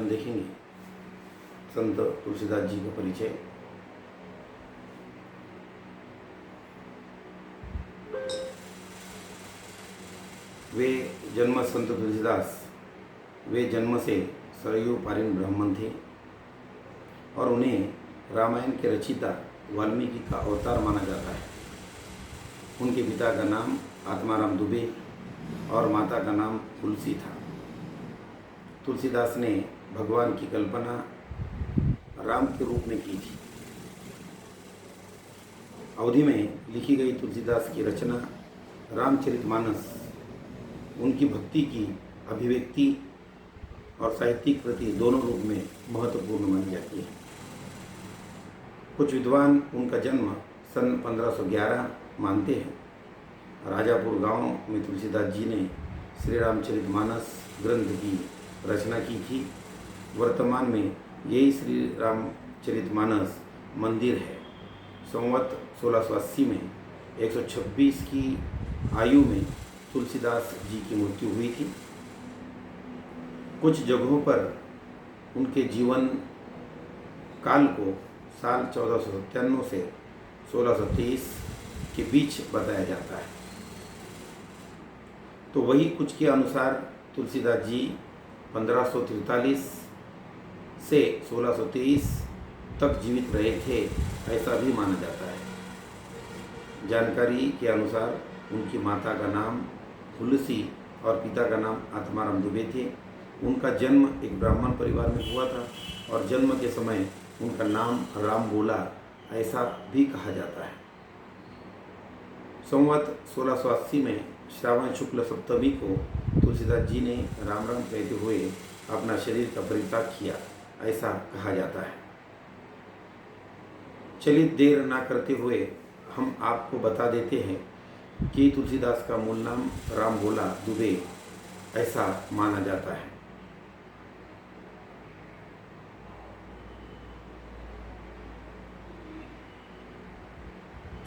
हम देखेंगे संत तुलसीदास जी का परिचय। वे जन्म संत तुलसीदास वे जन्म से सरयू पारीन ब्राह्मण थे और उन्हें रामायण के रचयिता वाल्मीकि का अवतार माना जाता है। उनके पिता का नाम आत्माराम दुबे और माता का नाम तुलसी था। तुलसीदास ने भगवान की कल्पना राम के रूप में की थी। अवधि में लिखी गई तुलसीदास की रचना रामचरितमानस उनकी भक्ति की अभिव्यक्ति और साहित्यिक कृति दोनों रूप में महत्वपूर्ण मानी जाती है। कुछ विद्वान उनका जन्म सन 1511 मानते हैं। राजापुर गांव में तुलसीदास जी ने श्री रामचरितमानस ग्रंथ की रचना की थी। वर्तमान में यही श्री रामचरितमानस मंदिर है। संवत 1680 में 126 की आयु में तुलसीदास जी की मृत्यु हुई थी। कुछ जगहों पर उनके जीवन काल को साल 1497 से 1623 के बीच बताया जाता है। तो वही कुछ के अनुसार तुलसीदास जी 1543 से 1623 तक जीवित रहे थे, ऐसा भी माना जाता है। जानकारी के अनुसार उनकी माता का नाम तुलसी और पिता का नाम आत्माराम दुबे थे। उनका जन्म एक ब्राह्मण परिवार में हुआ था और जन्म के समय उनका नाम राम बोला, ऐसा भी कहा जाता है। संवत 1680 में श्रावण शुक्ल सप्तमी को तुलसीदास जी ने राम राम कहते हुए अपना शरीर का परित्याग किया, ऐसा कहा जाता है। चलिए देर ना करते हुए हम आपको बता देते हैं कि तुलसीदास का मूल नाम राम बोला दुबे ऐसा माना जाता है।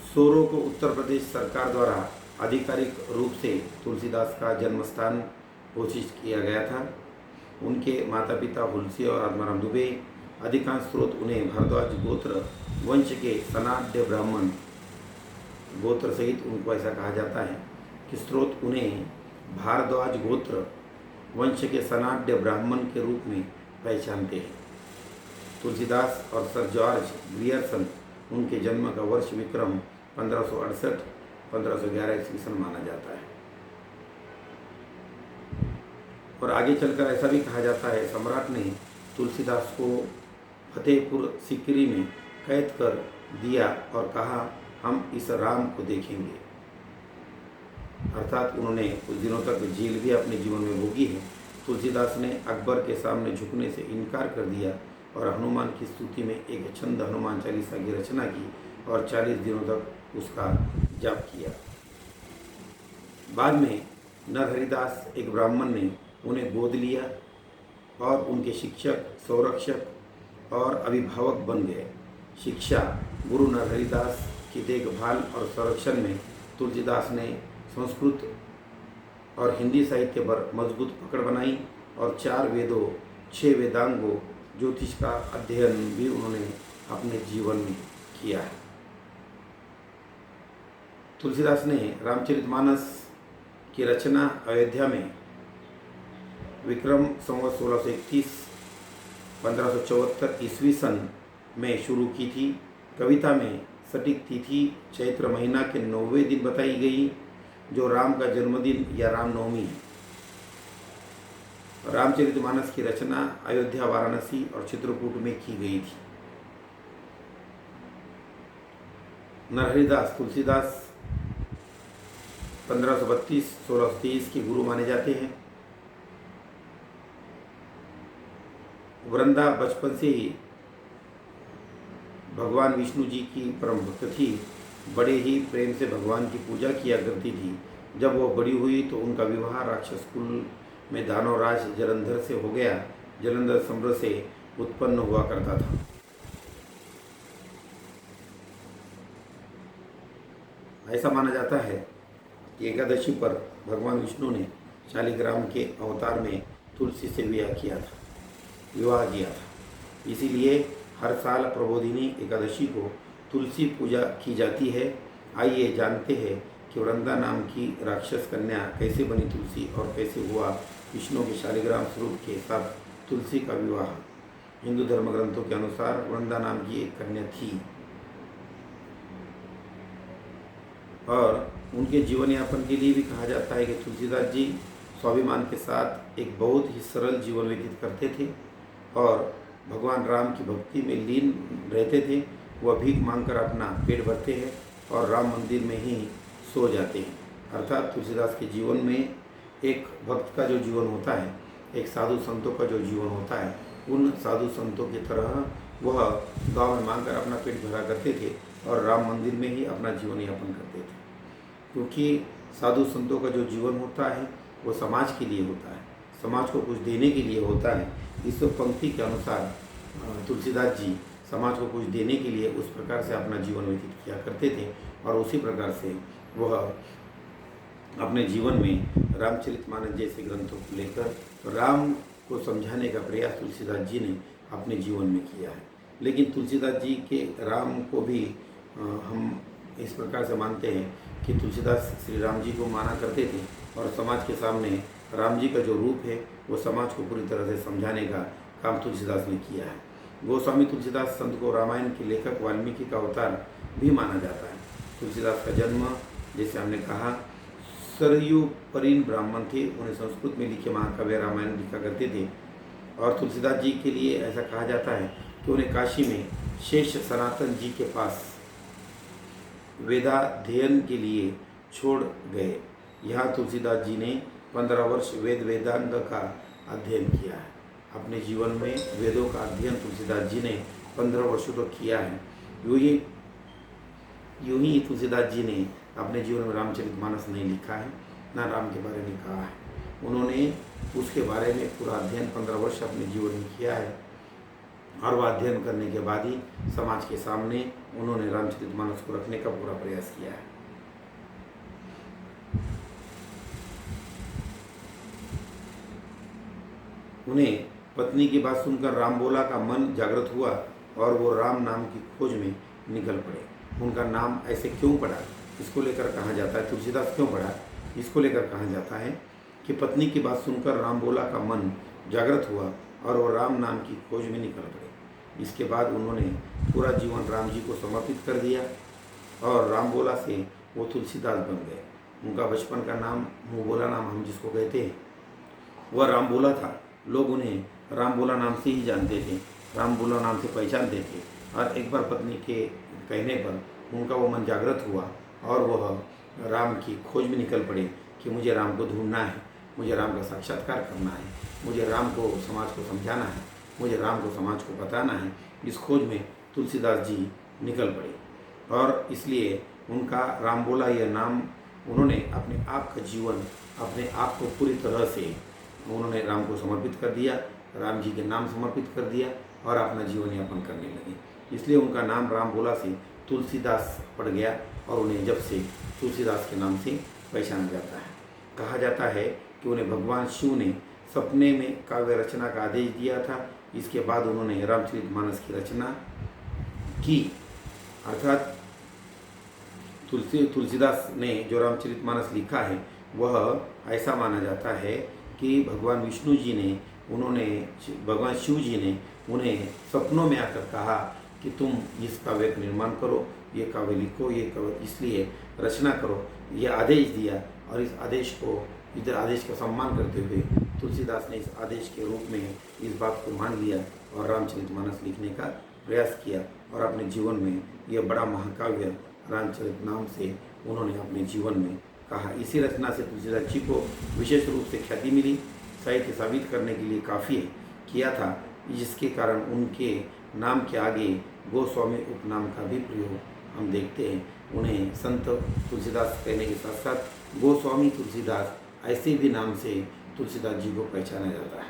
सोरो को उत्तर प्रदेश सरकार द्वारा आधिकारिक रूप से तुलसीदास का जन्म स्थान घोषित किया गया था। उनके माता पिता हुलसी और आत्माराम दुबे। अधिकांश स्रोत उन्हें भारद्वाज गोत्र वंश के सनाढ़ ब्राह्मण गोत्र सहित उनको ऐसा कहा जाता है कि स्रोत उन्हें भारद्वाज गोत्र वंश के सनाढ़ ब्राह्मण के रूप में पहचानते हैं। तुलसीदास और सर जॉर्ज ग्रियर्सन उनके जन्म का वर्ष विक्रम 1568-1511 ईस्वी सन माना जाता है। और आगे चलकर ऐसा भी कहा जाता है सम्राट ने तुलसीदास को फतेहपुर सिकरी में कैद कर दिया और कहा हम इस राम को देखेंगे। अर्थात उन्होंने कुछ दिनों तक जेल भी अपने जीवन में भोगी है। तुलसीदास ने अकबर के सामने झुकने से इनकार कर दिया और हनुमान की स्तुति में एक छंद हनुमान चालीसा की रचना की और 40 दिनों तक उसका जाप किया। बाद में नरहरिदास एक ब्राह्मण ने उन्हें गोद लिया और उनके शिक्षक, संरक्षक और अभिभावक बन गए। शिक्षा गुरु नरहरिदास की देखभाल और संरक्षण में तुलसीदास ने संस्कृत और हिंदी साहित्य पर मजबूत पकड़ बनाई और 4 वेदों, 6 वेदांगों, ज्योतिष का अध्ययन भी उन्होंने अपने जीवन में किया है। तुलसीदास ने रामचरितमानस की रचना अयोध्या में विक्रम संवत 1631 1574 ईस्वी सन में शुरू की थी। कविता में सटीक तिथि चैत्र महीना के 9वें दिन बताई गई, जो राम का जन्मदिन या रामनवमी है। रामचरितमानस की रचना अयोध्या, वाराणसी और चित्रकूट में की गई थी। नरहरिदास तुलसीदास 1532-1623 के गुरु माने जाते हैं। वृंदा बचपन से ही भगवान विष्णु जी की परम भक्त थी। बड़े ही प्रेम से भगवान की पूजा किया करती थी। जब वह बड़ी हुई तो उनका विवाह राक्षस कुल में दानवराज जलंधर से हो गया। जलंधर सम्र से उत्पन्न हुआ करता था। ऐसा माना जाता है कि एकादशी पर भगवान विष्णु ने शालिग्राम के अवतार में तुलसी से विवाह किया था। विवाह किया था। इसीलिए हर साल प्रबोधिनी एकादशी को तुलसी पूजा की जाती है। आइए जानते हैं कि वृंदा नाम की राक्षस कन्या कैसे बनी तुलसी और कैसे हुआ विष्णु के शालिग्राम स्वरूप के साथ तुलसी का विवाह। हिंदू धर्म ग्रंथों के अनुसार वृंदा नाम की एक कन्या थी और उनके जीवन यापन के लिए भी कहा जाता है कि तुलसीदास जी स्वाभिमान के साथ एक बहुत ही सरल जीवन व्यतीत करते थे और भगवान राम की भक्ति में लीन रहते थे। वह भीख मांगकर अपना पेट भरते हैं और राम मंदिर में ही सो जाते हैं। अर्थात तुलसीदास के जीवन में एक भक्त का जो जीवन होता है, एक साधु संतों का जो जीवन होता है, उन साधु संतों की तरह वह गाँव में मांगकर अपना पेट भरा करते थे और राम मंदिर में ही अपना जीवन यापन करते थे। क्योंकि साधु संतों का जो जीवन होता है वो समाज के लिए होता है, समाज को कुछ देने के लिए होता है। इस पंक्ति के अनुसार तुलसीदास जी समाज को कुछ देने के लिए उस प्रकार से अपना जीवन व्यतीत किया करते थे और उसी प्रकार से वह अपने जीवन में रामचरितमानस जैसे ग्रंथों को लेकर राम को समझाने का प्रयास तुलसीदास जी ने अपने जीवन में किया है। लेकिन तुलसीदास जी के राम को भी हम इस प्रकार से मानते हैं कि तुलसीदास श्री राम जी को माना करते थे और समाज के सामने राम जी का जो रूप है वो समाज को पूरी तरह से समझाने का काम तुलसीदास ने किया है। गोस्वामी तुलसीदास संत को रामायण के लेखक वाल्मीकि का अवतार भी माना जाता है। तुलसीदास का जन्म, जैसे हमने कहा, सरयू परिन ब्राह्मण थे। उन्हें संस्कृत में लिखे महाकाव्य रामायण लिखा करते थे और तुलसीदास जी के लिए ऐसा कहा जाता है कि उन्हें काशी में शेष सनातन जी के पास वेदाध्ययन के लिए छोड़ गए। यहाँ तुलसीदास जी ने 15 वर्ष वेदांत का अध्ययन किया है। अपने जीवन में वेदों का अध्ययन तुलसीदास जी ने 15 वर्षों तक किया है। यूं ही तुलसीदास जी ने अपने जीवन में रामचरितमानस नहीं लिखा है, ना राम के बारे में कहा है। उन्होंने उसके बारे में पूरा अध्ययन 15 वर्ष अपने जीवन में किया है और वह अध्ययन करने के बाद ही समाज के सामने उन्होंने रामचरितमानस को रखने का पूरा प्रयास किया है। उन्हें पत्नी की बात सुनकर रामबोला का मन जागृत हुआ और वो राम नाम की खोज में निकल पड़े। उनका नाम ऐसे क्यों पड़ा, इसको लेकर कहा जाता है, तुलसीदास क्यों पड़ा, इसको लेकर कहा जाता है कि पत्नी की बात सुनकर रामबोला का मन जागृत हुआ और वो राम नाम की खोज में निकल पड़े। इसके बाद उन्होंने पूरा जीवन राम जी को समर्पित कर दिया और रामबोला से वो तुलसीदास बन गए। उनका बचपन का नाम, मुँहबोला नाम हम जिसको कहते हैं, वह रामबोला था। लोग उन्हें रामबोला नाम से ही जानते थे, रामबोला नाम से पहचानते थे। और एक बार पत्नी के कहने पर उनका वो मन जागृत हुआ और वह राम की खोज में निकल पड़े कि मुझे राम को ढूंढना है, मुझे राम का साक्षात्कार करना है, मुझे राम को समाज को समझाना है, मुझे राम को समाज को बताना है। इस खोज में तुलसीदास जी निकल पड़े और इसलिए उनका रामबोला यह नाम, उन्होंने अपने आप का जीवन, अपने आप को पूरी तरह से उन्होंने राम को समर्पित कर दिया, राम जी के नाम समर्पित कर दिया और अपना जीवन यापन करने लगे। इसलिए उनका नाम रामबोला से तुलसीदास पड़ गया और उन्हें जब से तुलसीदास के नाम से पहचाना जाता है। कहा जाता है कि उन्हें भगवान शिव ने सपने में काव्य रचना का आदेश दिया था। इसके बाद उन्होंने रामचरितमानस की रचना की। अर्थात तुलसीदास ने जो रामचरितमानस लिखा है वह ऐसा माना जाता है कि भगवान विष्णु जी ने, भगवान शिव जी ने उन्हें सपनों में आकर कहा कि तुम इस काव्य का निर्माण करो, ये काव्य लिखो, ये काव्य इसलिए रचना करो, ये आदेश दिया। और इस आदेश को, इधर आदेश का सम्मान करते हुए तुलसीदास ने इस आदेश के रूप में इस बात को मान लिया और रामचरितमानस लिखने का प्रयास किया और अपने जीवन में यह बड़ा महाकाव्य रामचरित नाम से उन्होंने अपने जीवन में कहा। इसी रचना से तुलसीदास जी को विशेष रूप से ख्याति मिली, साहित्य साबित करने के लिए काफ़ी किया था, जिसके कारण उनके नाम के आगे गोस्वामी उपनाम का भी प्रयोग हम देखते हैं। उन्हें संत तुलसीदास कहने के साथ साथ गोस्वामी तुलसीदास ऐसे भी नाम से तुलसीदास जी को पहचाना जाता है।